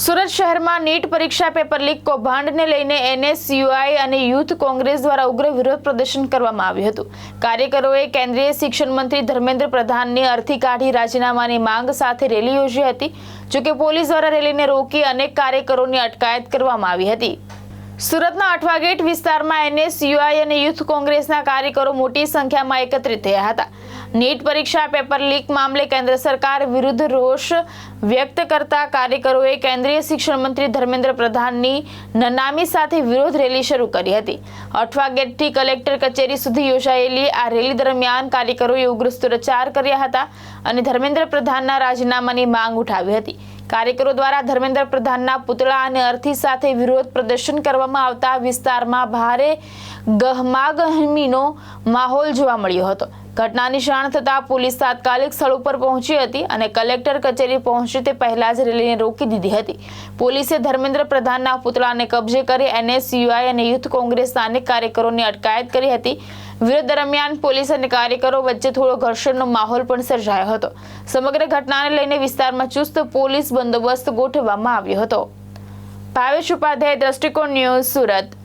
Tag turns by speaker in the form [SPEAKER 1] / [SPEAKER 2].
[SPEAKER 1] સુરત શહેરમાં નીટ પરીક્ષા paper leak કૌભાંડને લઈને એનએસયુઆઈ અને યુથ કોંગ્રેસ દ્વારા ઉગ્ર વિરોધ પ્રદર્શન કરવામાં આવ્યું હતું। કાર્યકરોએ કેન્દ્રીય શિક્ષણ મંત્રી ધર્મેન્દ્ર પ્રધાનની અર્થી કાઢી રાજીનામાની માંગ સાથે રેલી યોજી હતી। જોકે પોલીસ દ્વારા રેલીને રોકી અનેક કાર્યકરોની અટકાયત કરવામાં આવી હતી। સુરતના અઠવા ગેટ વિસ્તારમાં એનએસયુઆઈ અને યુથ કોંગ્રેસના કાર્યકરો મોટી સંખ્યામાં એકત્રિત થયા હતા। નીટ પરીક્ષા પેપર લીક મામલે કેન્દ્ર સરકાર વિરુદ્ધ રોષ વ્યક્ત કરતા કાર્યકરોએ કેન્દ્રીય શિક્ષણ મંત્રી ધર્મેન્દ્ર પ્રધાનની નનામી સાથે વિરોધ રેલી શરૂ કરી હતી। અઠવા ગેટથી કલેક્ટર કચેરી સુધી યોજાયેલી આ રેલી દરમિયાન કાર્યકરોએ ઉગ્ર સૂત્રોચ્ચાર કર્યા હતા અને ધર્મેન્દ્ર પ્રધાનના રાજીનામાની માંગ ઉઠાવી હતી। કાર્યકરો દ્વારા ધર્મેન્દ્ર પ્રધાનના પુતળા અને અર્થી સાથે વિરોધ પ્રદર્શન કરવામાં આવતા વિસ્તારમાં ભારે ગહમાગહમીનો માહોલ જોવા મળ્યો હતો। ઘટનાની જાણ થતાં પોલીસ તાત્કાલિક સ્થળ ઉપર પહોંચી હતી અને કલેક્ટર કચેરી પહોંચે તે પહેલા જ રેલીને રોકી દીધી હતી। પોલીસે ધર્મેન્દ્ર પ્રધાનના પુતળાને કબજે કરી એનએસયુઆઈ અને યુથ કોંગ્રેસના અનેક કાર્યકરોની અટકાયત કરી હતી। વિરોધ દરમિયાન પોલીસ અને કાર્યકરો વચ્ચે થોડો ઘર્ષણનો માહોલ પણ સર્જાયો હતો। સમગ્ર ઘટનાને લઈને વિસ્તારમાં ચુસ્ત પોલીસ બંદોબસ્ત ગોઠવવામાં આવ્યો હતો। ભાવેશ ઉપાધ્યાય, દ્રષ્ટિકોણ ન્યૂઝ, સુરત।